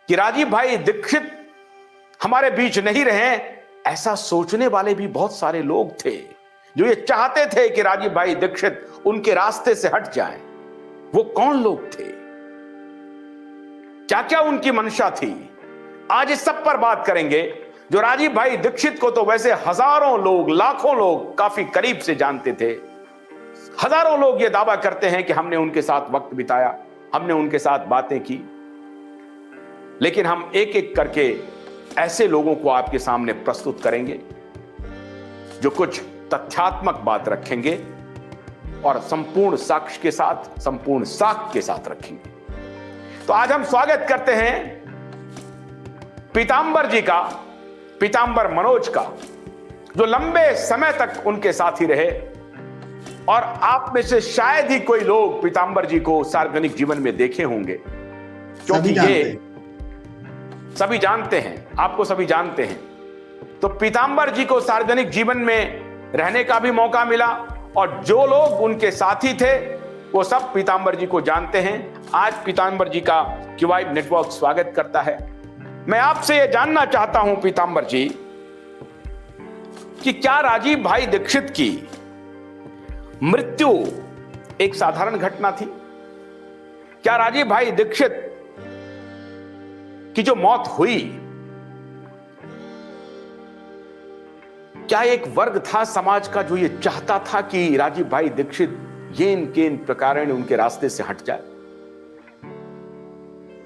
कि राजीव भाई दीक्षित हमारे बीच नहीं रहे, ऐसा सोचने वाले भी बहुत सारे लोग थे जो ये चाहते थे कि राजीव भाई दीक्षित उनके रास्ते से हट जाएं। वो कौन लोग थे, क्या क्या उनकी मंशा थी, आज इस सब पर बात करेंगे। जो राजीव भाई दीक्षित को तो वैसे हजारों लोग, लाखों लोग काफी करीब से जानते थे। हजारों लोग ये दावा करते हैं कि हमने उनके साथ वक्त बिताया, हमने उनके साथ बातें की। लेकिन हम एक एक करके ऐसे लोगों को आपके सामने प्रस्तुत करेंगे जो कुछ तथ्यात्मक बात रखेंगे और संपूर्ण साक्ष्य के साथ, संपूर्ण साक्ष्य के साथ रखेंगे। तो आज हम स्वागत करते हैं पीतांबर जी का, पीतांबर मनोज का, जो लंबे समय तक उनके साथ ही रहे। और आप में से शायद ही कोई लोग पीतांबर जी को सार्वजनिक जीवन में देखे होंगे, क्योंकि ये सभी जानते हैं, आपको सभी जानते हैं। तो पीतांबर जी को सार्वजनिक जीवन में रहने का भी मौका मिला और जो लोग उनके साथी थे वो सब पीतांबर जी को जानते हैं। आज पीतांबर जी का क्यूवाइब नेटवर्क स्वागत करता है। मैं आपसे ये जानना चाहता हूं पीतांबर जी कि क्या राजीव भाई दीक्षित की मृत्यु एक साधारण घटना थी? क्या राजीव भाई दीक्षित की जो मौत हुई, क्या एक वर्ग था समाज का जो ये चाहता था कि राजीव भाई दीक्षित ये इनके इन प्रकार उनके रास्ते से हट जाए?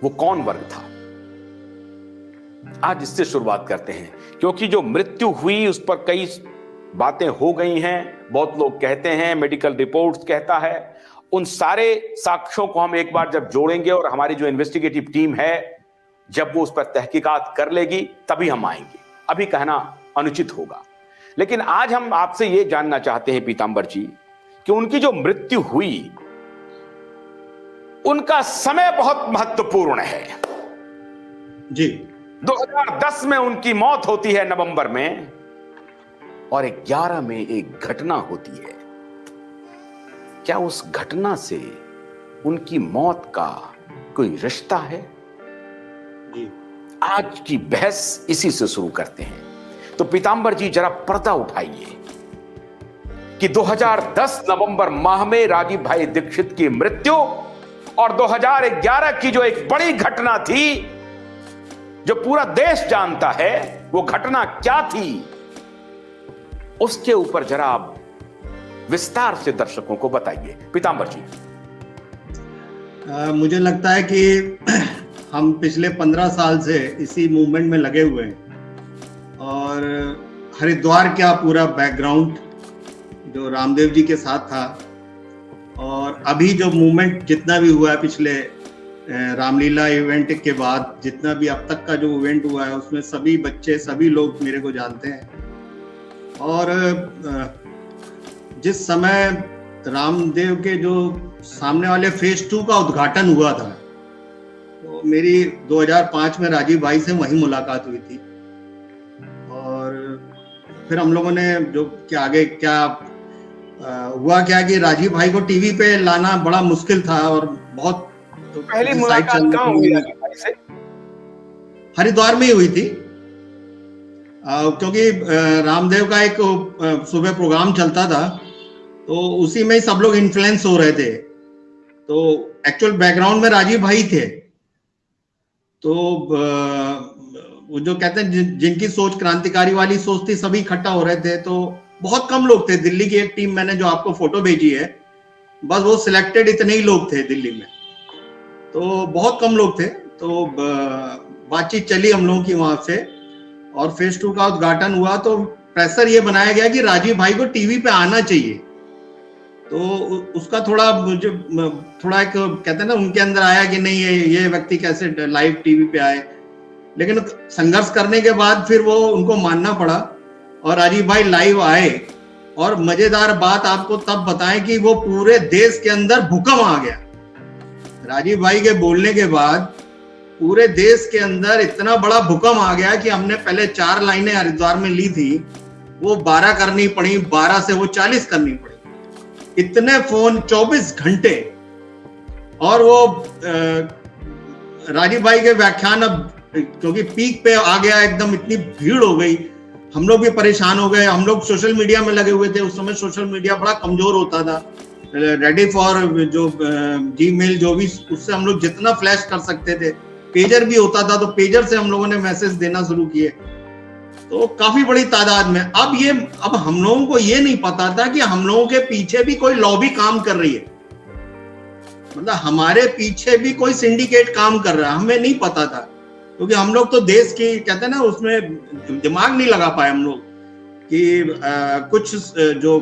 वो कौन वर्ग था? आज इससे शुरुआत करते हैं, क्योंकि जो मृत्यु हुई उस पर कई बातें हो गई हैं। बहुत लोग कहते हैं, मेडिकल रिपोर्ट्स कहता है। उन सारे साक्ष्यों को हम एक बार जब जोड़ेंगे और हमारी जो इन्वेस्टिगेटिव टीम है जब वो उस पर तहकीकात कर लेगी तभी हम आएंगे। अभी कहना अनुचित होगा। लेकिन आज हम आपसे ये जानना चाहते हैं पीतांबर जी कि उनकी जो मृत्यु हुई, उनका समय बहुत महत्वपूर्ण है जी। 2010 में उनकी मौत होती है नवंबर में, और 11 में एक घटना होती है। क्या उस घटना से उनकी मौत का कोई रिश्ता है? जी। आज की बहस इसी से शुरू करते हैं। तो पीतांबर जी जरा पर्दा उठाइए कि 2010 नवंबर माह में राजीव भाई दीक्षित की मृत्यु और 2011 की जो एक बड़ी घटना थी जो पूरा देश जानता है, वो घटना क्या थी, उसके ऊपर जरा आप विस्तार से दर्शकों को बताइए पीतांबर जी। मुझे लगता है कि हम पिछले 15 साल से इसी मूवमेंट में लगे हुए हैं और हरिद्वार का पूरा बैकग्राउंड जो रामदेव जी के साथ था, और अभी जो मूवमेंट जितना भी हुआ है पिछले रामलीला इवेंट के बाद, जितना भी अब तक का जो इवेंट हुआ है, उसमें सभी बच्चे, सभी लोग मेरे को जानते हैं। और जिस समय रामदेव के जो सामने वाले फेज 2 का उद्घाटन हुआ था, तो मेरी 2005 में राजीव भाई से वहीं मुलाकात हुई थी। और फिर हम लोगों ने जो क्या आगे क्या हुआ क्या कि राजीव भाई को टीवी पे लाना बड़ा मुश्किल था और बहुत पहली मुलाकात कहाँ हुई राजीव भाई से? हरिद्वार में ही हुई थी, क्योंकि रामदेव का एक सुबह प्रोग्राम चलता था, तो उसी में ही सब लोग इन्फ्लुएंस हो रहे थे। तो एक्चुअल बैकग्राउंड में राजीव भाई थे। तो वो जो कहते हैं जिनकी सोच क्रांतिकारी वाली सोच थी, सभी इकट्ठा हो रहे थे। तो बहुत कम लोग थे। दिल्ली की एक टीम, मैंने जो आपको फोटो भेजी है, बस वो सिलेक्टेड इतने ही लोग थे दिल्ली में, तो बहुत कम लोग थे। तो बातचीत चली हम लोगों की वहां से, और फेज 2 का उद्घाटन हुआ तो प्रेशर ये बनाया गया कि राजीव भाई को टीवी पे आना चाहिए। तो उसका थोड़ा मुझे थोड़ा एक कहते हैं ना, उनके अंदर आया कि नहीं ये व्यक्ति कैसे लाइव टीवी पे आए। लेकिन संघर्ष करने के बाद फिर वो उनको मानना पड़ा और राजीव भाई लाइव आए। और मजेदार बात आपको तब बताएं कि वो पूरे देश के अंदर भूकंप आ गया। राजीव भाई के बोलने के बाद पूरे देश के अंदर इतना बड़ा भूकंप आ गया कि हमने पहले 4 लाइनें हरिद्वार में ली थी, वो 12 करनी पड़ी, 12 से वो 40 करनी पड़ी। इतने फोन 24 घंटे। और वो राजीव भाई के व्याख्यान अब क्योंकि पीक पे आ गया एकदम, इतनी भीड़ हो गई, हम लोग भी परेशान हो गए। हम लोग सोशल मीडिया में लगे हुए थे, उस समय सोशल मीडिया बड़ा कमजोर होता था। रेडी फॉर जो जीमेल जो भी, उससे हम लोग जितना फ्लैश कर सकते थे, पेजर भी होता था तो पेजर से हम लोगों ने मैसेज देना शुरू किए, तो काफी बड़ी तादाद में। अब हम लोगों को ये नहीं पता था कि हम लोगों के पीछे भी कोई लॉबी काम कर रही है, मतलब हमारे पीछे भी कोई सिंडिकेट काम कर रहा है, हमें नहीं पता था, क्योंकि हम लोग तो देश की कहते हैं ना, उसमें दिमाग नहीं लगा पाए हम लोग कि कुछ जो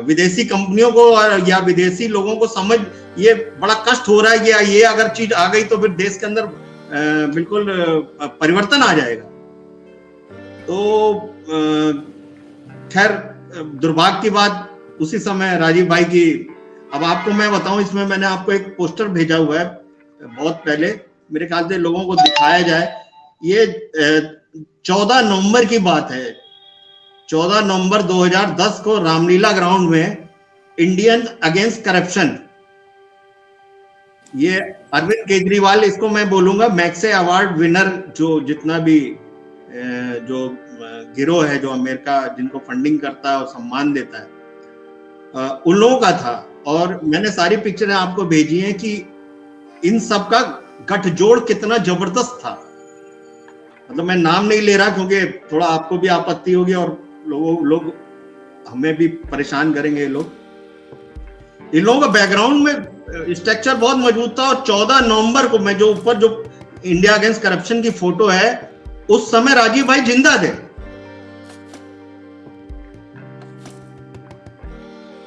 विदेशी कंपनियों को और या विदेशी लोगों को समझ, ये बड़ा कष्ट हो रहा है कि ये अगर चीज आ गई तो फिर देश के अंदर बिल्कुल परिवर्तन आ जाएगा। तो खैर दुर्भाग्य की बात, उसी समय राजीव भाई की, अब आपको मैं बताऊं, इसमें मैंने आपको एक पोस्टर भेजा हुआ है बहुत पहले, मेरे ख्याल से लोगों को दिखाया जाए। ये 14 नवंबर की बात है, 14 नवंबर 2010 को रामलीला ग्राउंड में इंडियन अगेंस्ट करप्शन, ये अरविंद केजरीवाल, इसको मैं बोलूंगा मैक्से अवार्ड विनर, जो जितना भी जो गिरोह है जो अमेरिका जिनको फंडिंग करता है और सम्मान देता है, उन लोगों का था। और मैंने सारी पिक्चरें आपको भेजी हैं कि इन सब का गठजोड़ कितना जबरदस्त था। मतलब मैं नाम नहीं ले रहा क्योंकि थोड़ा आपको भी आपत्ति होगी और लोग हमें भी परेशान करेंगे। इन लोगों का बैकग्राउंड में स्ट्रक्चर बहुत मजबूत था। और 14 नवंबर को मैं जो ऊपर जो इंडिया अगेंस्ट करप्शन की फोटो है, उस समय राजीव भाई जिंदा थे।